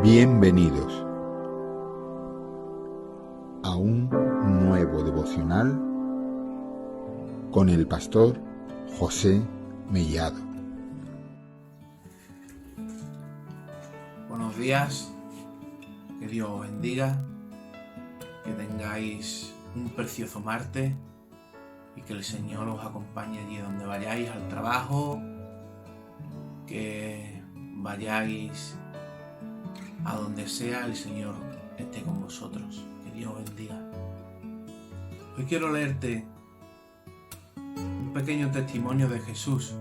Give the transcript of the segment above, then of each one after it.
Bienvenidos a un nuevo devocional con el pastor José Mellado. Buenos días, que Dios os bendiga, que tengáis un precioso martes y que el Señor os acompañe allí donde vayáis, al trabajo, que vayáis a donde sea, el Señor esté con vosotros. Que Dios os bendiga. Hoy quiero leerte un pequeño testimonio de Jesús.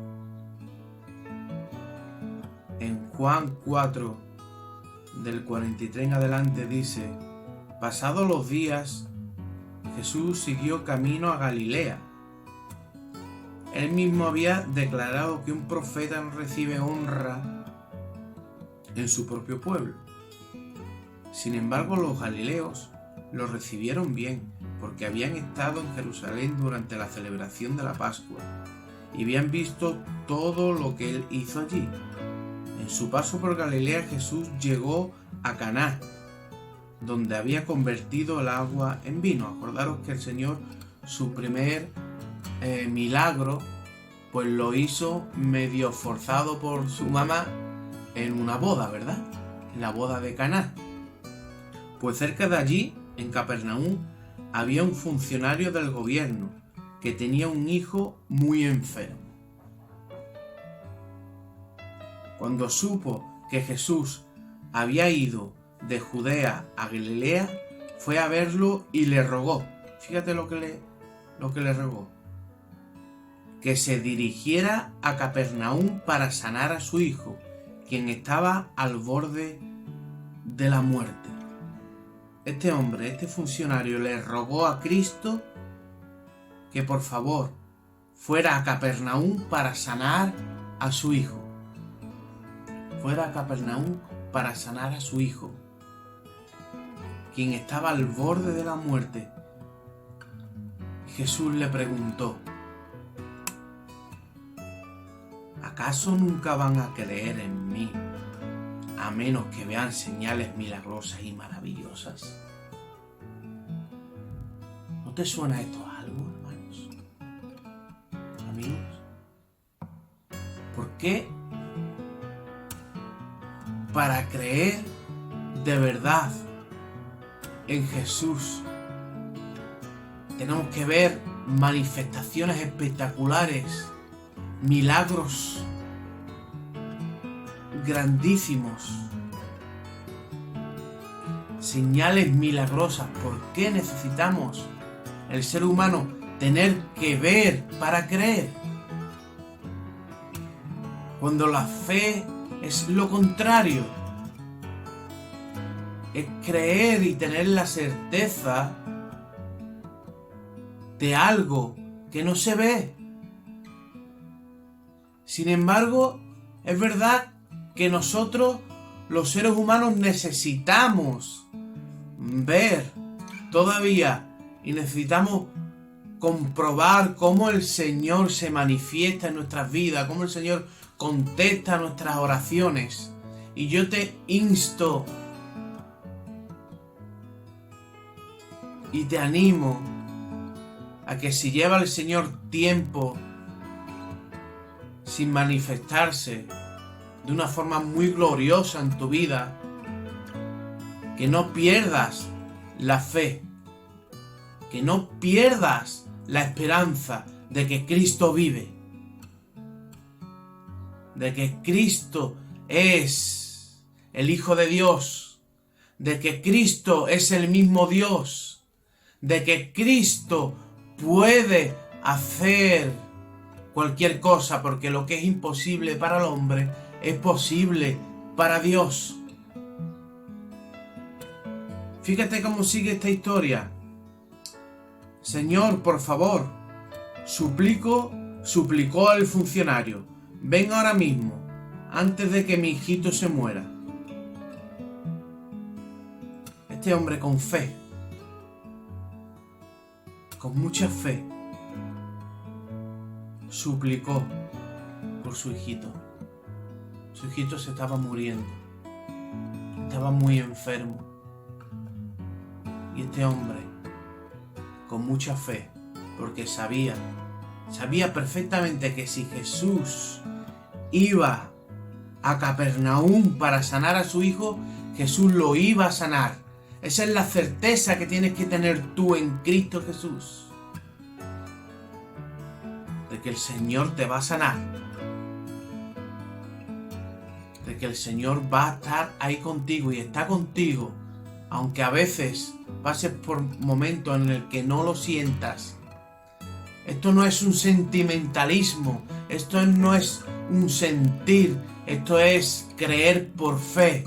En Juan 4, del 43 en adelante dice: pasados los días, Jesús siguió camino a Galilea. Él mismo había declarado que un profeta no recibe honra en su propio pueblo. Sin embargo, los galileos lo recibieron bien, porque habían estado en Jerusalén durante la celebración de la Pascua y habían visto todo lo que él hizo allí. En su paso por Galilea, Jesús llegó a Caná, donde había convertido el agua en vino. Acordaros que el Señor, su primer milagro, pues lo hizo medio forzado por su mamá en una boda, ¿verdad? En la boda de Caná. Pues cerca de allí, en Capernaum, había un funcionario del gobierno que tenía un hijo muy enfermo. Cuando supo que Jesús había ido de Judea a Galilea, fue a verlo y le rogó. Fíjate lo que le rogó: que se dirigiera a Capernaum para sanar a su hijo, quien estaba al borde de la muerte. Este hombre, este funcionario, le rogó a Cristo que por favor fuera a Capernaum para sanar a su hijo. Fuera a Capernaum para sanar a su hijo, quien estaba al borde de la muerte. Jesús le preguntó: ¿acaso nunca van a creer en mí a menos que vean señales milagrosas y maravillosas? ¿No te suena esto a algo, hermanos? Amigos, ¿por qué? Para creer de verdad en Jesús, tenemos que ver manifestaciones espectaculares, milagros grandísimos, señales milagrosas. ¿Por qué necesitamos, el ser humano, tener que ver para creer? Cuando la fe es lo contrario, es creer y tener la certeza de algo que no se ve. Sin embargo, es verdad que nosotros, los seres humanos, necesitamos ver todavía y necesitamos comprobar cómo el Señor se manifiesta en nuestras vidas, cómo el Señor contesta nuestras oraciones. Y yo te insto y te animo a que si lleva el Señor tiempo sin manifestarse de una forma muy gloriosa en tu vida, que no pierdas la fe, que no pierdas la esperanza de que Cristo vive, de que Cristo es el Hijo de Dios, de que Cristo es el mismo Dios, de que Cristo puede hacer cualquier cosa, porque lo que es imposible para el hombre es posible para Dios. Fíjate cómo sigue esta historia. Señor, por favor, suplicó al funcionario: ven ahora mismo, antes de que mi hijito se muera. Este hombre con fe, con mucha fe, suplicó por su hijito. Su hijito se estaba muriendo. estaba muy enfermo. Y este hombre, con mucha fe, porque sabía perfectamente que si Jesús iba a Capernaum para sanar a su hijo, Jesús lo iba a sanar. Esa es la certeza que tienes que tener tú en Cristo Jesús, de que el Señor te va a sanar, de que el Señor va a estar ahí contigo y está contigo, aunque a veces pases por momentos en el que no lo sientas. Esto no es un sentimentalismo, esto no es un sentir, esto es creer por fe.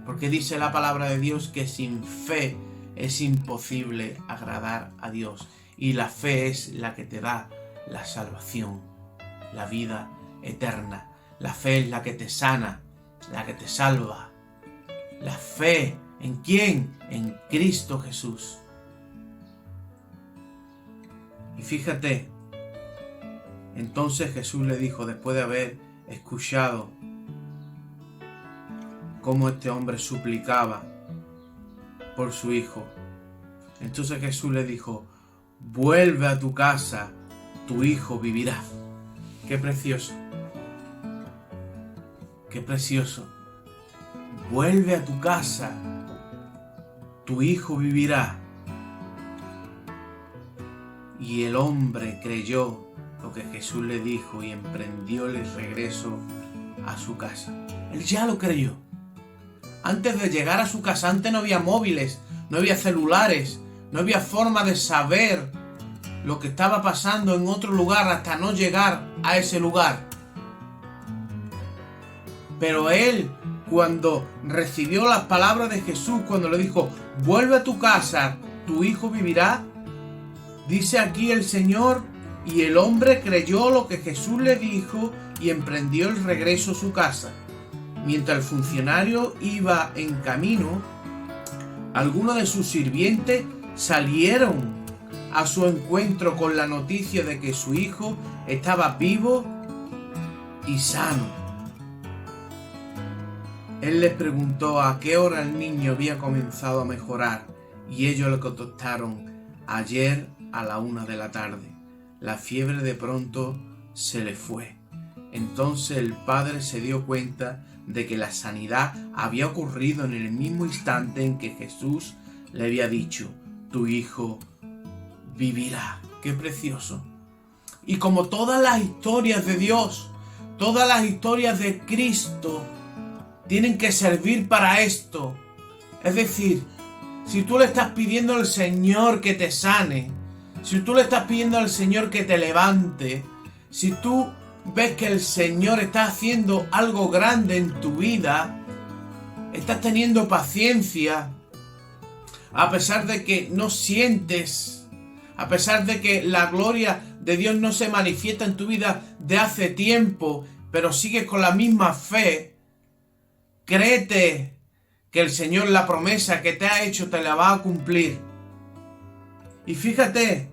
Porque dice la palabra de Dios que sin fe es imposible agradar a Dios. Y la fe es la que te da la salvación, la vida eterna. La fe es la que te sana, la que te salva. La fe, ¿en quién? En Cristo Jesús. Y fíjate, entonces Jesús le dijo, después de haber escuchado cómo este hombre suplicaba por su hijo, entonces Jesús le dijo, vuelve a tu casa, tu hijo vivirá. Qué precioso, qué precioso. Vuelve a tu casa, tu hijo vivirá. Y el hombre creyó lo que Jesús le dijo y emprendió el regreso a su casa. Él ya lo creyó. Antes de llegar a su casa, antes no había móviles, no había celulares, no había forma de saber lo que estaba pasando en otro lugar hasta no llegar a ese lugar. Pero él, cuando recibió las palabras de Jesús, cuando le dijo, vuelve a tu casa, tu hijo vivirá, dice aquí el Señor, y el hombre creyó lo que Jesús le dijo y emprendió el regreso a su casa. Mientras el funcionario iba en camino, algunos de sus sirvientes salieron a su encuentro con la noticia de que su hijo estaba vivo y sano. Él les preguntó a qué hora el niño había comenzado a mejorar y ellos le contestaron, ayer a la 1 de la tarde. La fiebre de pronto se le fue. Entonces el padre se dio cuenta de que la sanidad había ocurrido en el mismo instante en que Jesús le había dicho, tu hijo vivirá. ¡Qué precioso! Y como todas las historias de Dios, todas las historias de Cristo, tienen que servir para esto. Es decir, si tú le estás pidiendo al Señor que te sane, si tú le estás pidiendo al Señor que te levante, si tú ves que el Señor está haciendo algo grande en tu vida, estás teniendo paciencia, a pesar de que no sientes, a pesar de que la gloria de Dios no se manifiesta en tu vida de hace tiempo, pero sigues con la misma fe, créete que el Señor, la promesa que te ha hecho, te la va a cumplir. Y fíjate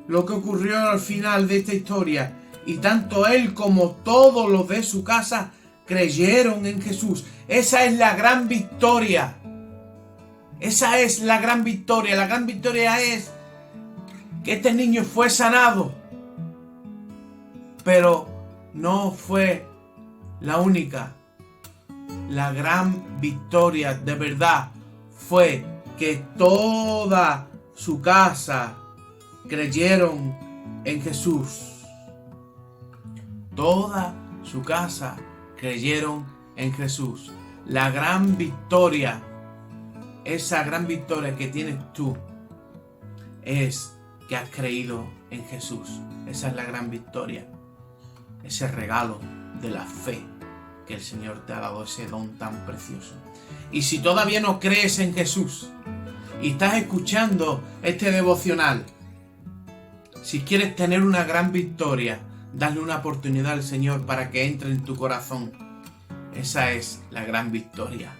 lo que ocurrió al final de esta historia. Y tanto él como todos los de su casa creyeron en Jesús. Esa es la gran victoria. Esa es la gran victoria. La gran victoria es que este niño fue sanado. Pero no fue la única. La gran victoria de verdad fue que toda su casa creyeron en Jesús. Toda su casa creyeron en Jesús. La gran victoria, esa gran victoria que tienes tú, es que has creído en Jesús. Esa es la gran victoria. Ese regalo de la fe que el Señor te ha dado, ese don tan precioso. Y si todavía no crees en Jesús y estás escuchando este devocional, si quieres tener una gran victoria, dale una oportunidad al Señor para que entre en tu corazón. Esa es la gran victoria,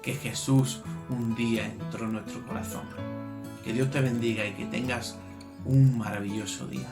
que Jesús un día entró en nuestro corazón. Que Dios te bendiga y que tengas un maravilloso día.